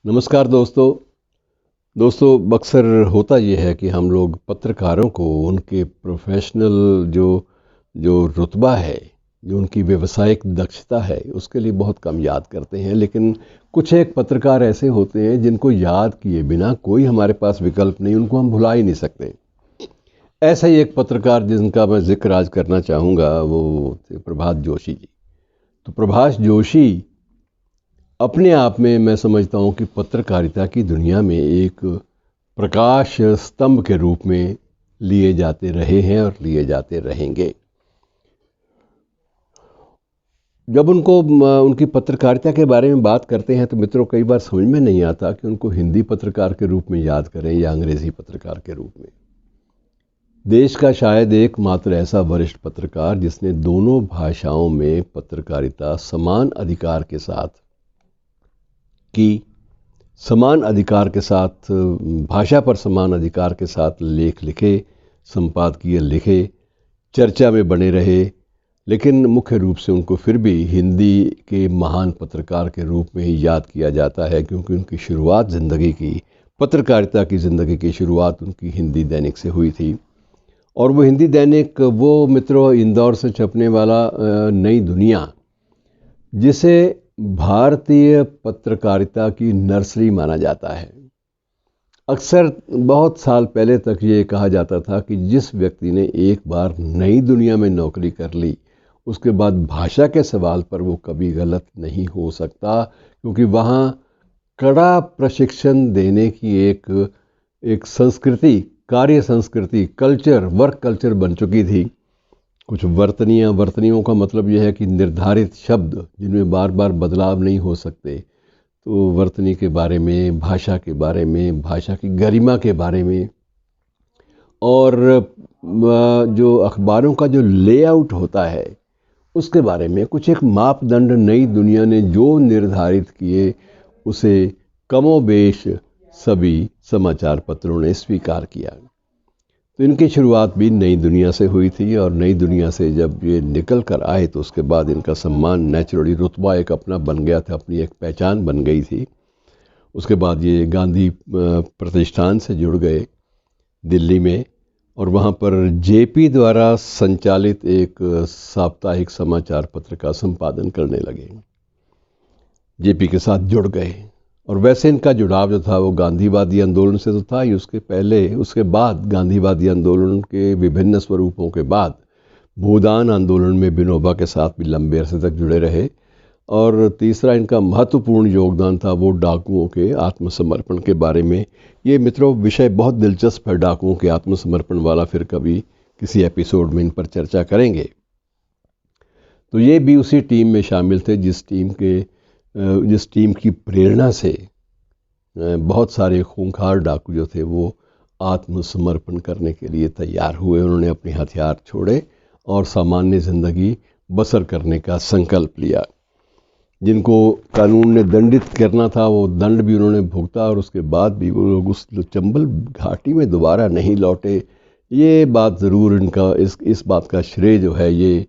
नमस्कार दोस्तों अक्सर होता ये है कि हम लोग पत्रकारों को उनके प्रोफेशनल जो जो रुतबा है, जो उनकी व्यावसायिक दक्षता है, उसके लिए बहुत कम याद करते हैं। लेकिन कुछ एक पत्रकार ऐसे होते हैं जिनको याद किए बिना कोई हमारे पास विकल्प नहीं, उनको हम भुला ही नहीं सकते। ऐसा ही एक पत्रकार जिनका मैं जिक्र आज करना चाहूँगा वो थे प्रभात जोशी जी। तो प्रभाष जोशी अपने आप में मैं समझता हूँ कि पत्रकारिता की दुनिया में एक प्रकाश स्तंभ के रूप में लिए जाते रहे हैं और लिए जाते रहेंगे। जब उनकी पत्रकारिता के बारे में बात करते हैं तो मित्रों कई बार समझ में नहीं आता कि उनको हिंदी पत्रकार के रूप में याद करें या अंग्रेज़ी पत्रकार के रूप में। देश का शायद एकमात्र ऐसा वरिष्ठ पत्रकार जिसने दोनों भाषाओं में पत्रकारिता समान अधिकार के साथ की, समान अधिकार के साथ भाषा पर समान अधिकार के साथ लेख लिखे, संपादकीय लिखे, चर्चा में बने रहे। लेकिन मुख्य रूप से उनको फिर भी हिंदी के महान पत्रकार के रूप में ही याद किया जाता है, क्योंकि उनकी शुरुआत ज़िंदगी की पत्रकारिता की ज़िंदगी की शुरुआत उनकी हिंदी दैनिक से हुई थी। और वो हिंदी दैनिक वो मित्रों इंदौर से छपने वाला नई दुनिया, जिसे भारतीय पत्रकारिता की नर्सरी माना जाता है। अक्सर बहुत साल पहले तक ये कहा जाता था कि जिस व्यक्ति ने एक बार नई दुनिया में नौकरी कर ली, उसके बाद भाषा के सवाल पर वो कभी गलत नहीं हो सकता, क्योंकि वहाँ कड़ा प्रशिक्षण देने की एक संस्कृति, कार्य संस्कृति, कल्चर, वर्क कल्चर बन चुकी थी। कुछ वर्तनियों का मतलब यह है कि निर्धारित शब्द जिनमें बार बार बदलाव नहीं हो सकते। तो वर्तनी के बारे में, भाषा के बारे में, भाषा की गरिमा के बारे में, और जो अखबारों का जो लेआउट होता है उसके बारे में कुछ एक मापदंड नई दुनिया ने जो निर्धारित किए, उसे कमोबेश सभी समाचार पत्रों ने स्वीकार किया। तो इनकी शुरुआत भी नई दुनिया से हुई थी, और नई दुनिया से जब ये निकल कर आए तो उसके बाद इनका सम्मान नेचुरली, रुतबा एक अपना बन गया था, अपनी एक पहचान बन गई थी। उसके बाद ये गांधी प्रतिष्ठान से जुड़ गए दिल्ली में, और वहाँ पर जेपी द्वारा संचालित एक साप्ताहिक समाचार पत्र का संपादन करने लगे। जेपी के साथ जुड़ गए, और वैसे इनका जुड़ाव जो था वो गांधीवादी आंदोलन से तो था ही, उसके पहले उसके बाद गांधीवादी आंदोलन के विभिन्न स्वरूपों के बाद भूदान आंदोलन में विनोबा के साथ भी लंबे अरसे तक जुड़े रहे। और तीसरा इनका महत्वपूर्ण योगदान था वो डाकुओं के आत्मसमर्पण के बारे में। ये मित्रों विषय बहुत दिलचस्प है, डाकुओं के आत्मसमर्पण वाला, फिर कभी किसी एपिसोड में इन पर चर्चा करेंगे। तो ये भी उसी टीम में शामिल थे जिस टीम की प्रेरणा से बहुत सारे खूंखार डाकू जो थे वो आत्मसमर्पण करने के लिए तैयार हुए। उन्होंने अपने हथियार छोड़े और सामान्य ज़िंदगी बसर करने का संकल्प लिया। जिनको कानून ने दंडित करना था वो दंड भी उन्होंने भुगता, और उसके बाद भी वो लोग उस चंबल घाटी में दोबारा नहीं लौटे। ये बात ज़रूर इनका इस बात का श्रेय जो है ये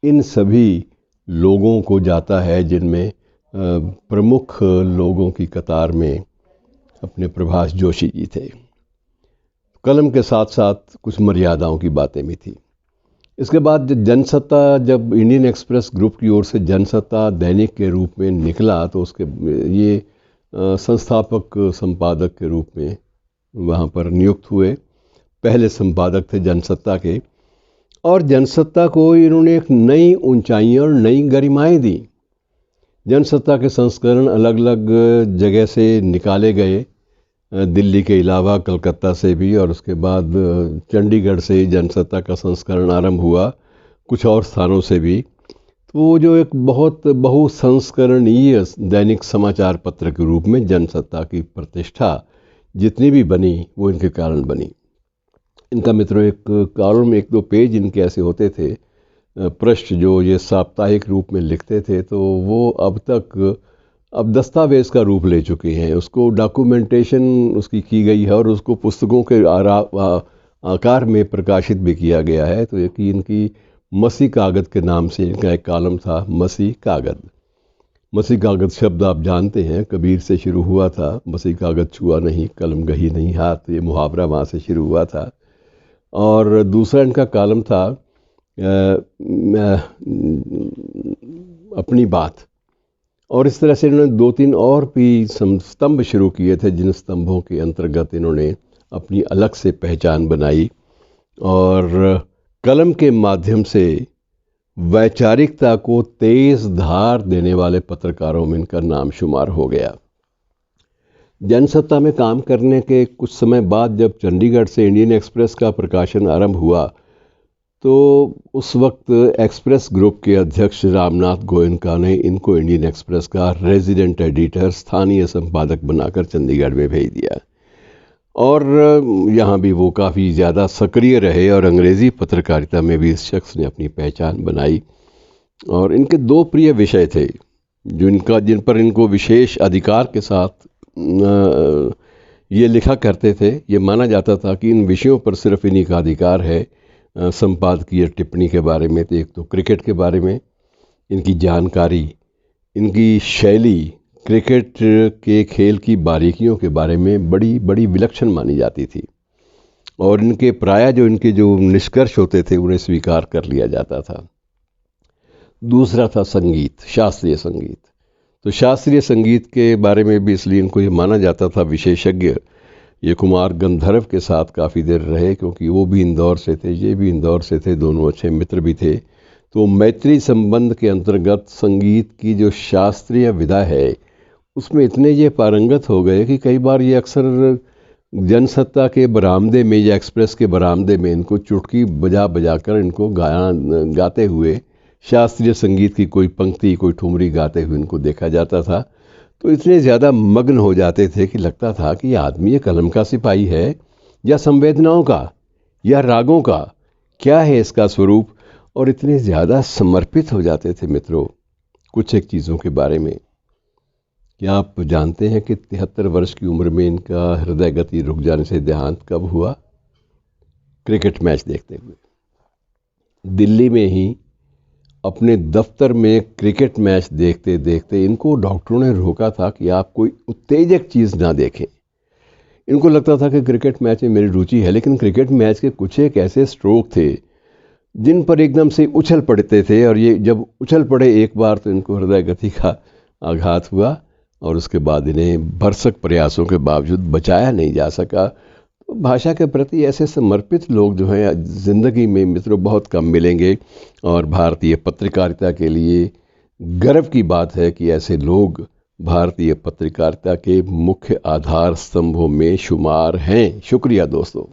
इन सभी लोगों को जाता है जिनमें प्रमुख लोगों की कतार में अपने प्रभाष जोशी जी थे। कलम के साथ साथ कुछ मर्यादाओं की बातें भी थी। इसके बाद जब इंडियन एक्सप्रेस ग्रुप की ओर से जनसत्ता दैनिक के रूप में निकला, तो उसके ये संस्थापक संपादक के रूप में वहाँ पर नियुक्त हुए। पहले संपादक थे जनसत्ता के, और जनसत्ता को इन्होंने एक नई ऊंचाइयाँ और नई गरिमाएं दी। जनसत्ता के संस्करण अलग अलग जगह से निकाले गए, दिल्ली के अलावा कलकत्ता से भी, और उसके बाद चंडीगढ़ से जनसत्ता का संस्करण आरंभ हुआ, कुछ और स्थानों से भी। तो वो जो एक बहुत बहुसंस्करणीय दैनिक समाचार पत्र के रूप में जनसत्ता की प्रतिष्ठा जितनी भी बनी वो इनके कारण बनी। इनका मित्रों एक कॉलम में 1-2 पेज इनके ऐसे होते थे, पृष्ठ जो ये साप्ताहिक रूप में लिखते थे, तो वो अब दस्तावेज़ का रूप ले चुके हैं। उसको डॉक्यूमेंटेशन उसकी की गई है और उसको पुस्तकों के आकार में प्रकाशित भी किया गया है। तो एक इनकी मसी कागज़ के नाम से इनका एक कॉलम था, मसी कागज़। मसी कागज़ शब्द आप जानते हैं, कबीर से शुरू हुआ था। मसी कागज़ छुआ नहीं, कलम गही नहीं हाथ, ये मुहावरा वहाँ से शुरू हुआ था। और दूसरा इनका कालम था अपनी बात। और इस तरह से इन्होंने 2-3 और भी स्तंभ शुरू किए थे, जिन स्तंभों के अंतर्गत इन्होंने अपनी अलग से पहचान बनाई और कलम के माध्यम से वैचारिकता को तेज धार देने वाले पत्रकारों में इनका नाम शुमार हो गया। जनसत्ता में काम करने के कुछ समय बाद जब चंडीगढ़ से इंडियन एक्सप्रेस का प्रकाशन आरंभ हुआ, तो उस वक्त एक्सप्रेस ग्रुप के अध्यक्ष रामनाथ गोयनका ने इनको इंडियन एक्सप्रेस का रेजिडेंट एडिटर, स्थानीय संपादक बनाकर चंडीगढ़ में भेज दिया। और यहाँ भी वो काफ़ी ज़्यादा सक्रिय रहे और अंग्रेज़ी पत्रकारिता में भी इस शख्स ने अपनी पहचान बनाई। और इनके 2 प्रिय विषय थे जिन पर इनको विशेष अधिकार के साथ ये लिखा करते थे। ये माना जाता था कि इन विषयों पर सिर्फ इन्हीं का अधिकार है संपादकीय टिप्पणी के बारे में। तो एक तो क्रिकेट के बारे में इनकी जानकारी, इनकी शैली, क्रिकेट के खेल की बारीकियों के बारे में बड़ी बड़ी विलक्षण मानी जाती थी। और इनके प्रायः इनके जो निष्कर्ष होते थे उन्हें स्वीकार कर लिया जाता था। दूसरा था संगीत, शास्त्रीय संगीत। तो शास्त्रीय संगीत के बारे में भी इसलिए इनको ये माना जाता था विशेषज्ञ। ये कुमार गंधर्व के साथ काफ़ी देर रहे, क्योंकि वो भी इंदौर से थे, ये भी इंदौर से थे, दोनों अच्छे मित्र भी थे। तो मैत्री संबंध के अंतर्गत संगीत की जो शास्त्रीय विधा है उसमें इतने ये पारंगत हो गए कि कई बार ये अक्सर जनसत्ता के बरामदे में या एक्सप्रेस के बरामदे में इनको चुटकी बजा बजा कर इनको गाते हुए, शास्त्रीय संगीत की कोई पंक्ति, कोई ठुमरी गाते हुए इनको देखा जाता था। तो इतने ज़्यादा मग्न हो जाते थे कि लगता था कि आदमी ये कलम का सिपाही है या संवेदनाओं का या रागों का, क्या है इसका स्वरूप। और इतने ज़्यादा समर्पित हो जाते थे मित्रों कुछ एक चीज़ों के बारे में। क्या आप जानते हैं कि 73 वर्ष की उम्र में इनका हृदय गति रुक जाने से देहांत कब हुआ? क्रिकेट मैच देखते हुए। दिल्ली में ही अपने दफ्तर में क्रिकेट मैच देखते देखते इनको डॉक्टरों ने रोका था कि आप कोई उत्तेजक चीज़ ना देखें। इनको लगता था कि क्रिकेट मैच में मेरी रुचि है, लेकिन क्रिकेट मैच के कुछ एक ऐसे स्ट्रोक थे जिन पर एकदम से उछल पड़ते थे, और ये जब उछल पड़े एक बार तो इनको हृदय गति का आघात हुआ और उसके बाद इन्हें भरसक प्रयासों के बावजूद बचाया नहीं जा सका। तो भाषा के प्रति ऐसे समर्पित लोग जो हैं ज़िंदगी में मित्रों बहुत कम मिलेंगे, और भारतीय पत्रकारिता के लिए गर्व की बात है कि ऐसे लोग भारतीय पत्रकारिता के मुख्य आधार स्तंभों में शुमार हैं। शुक्रिया दोस्तों।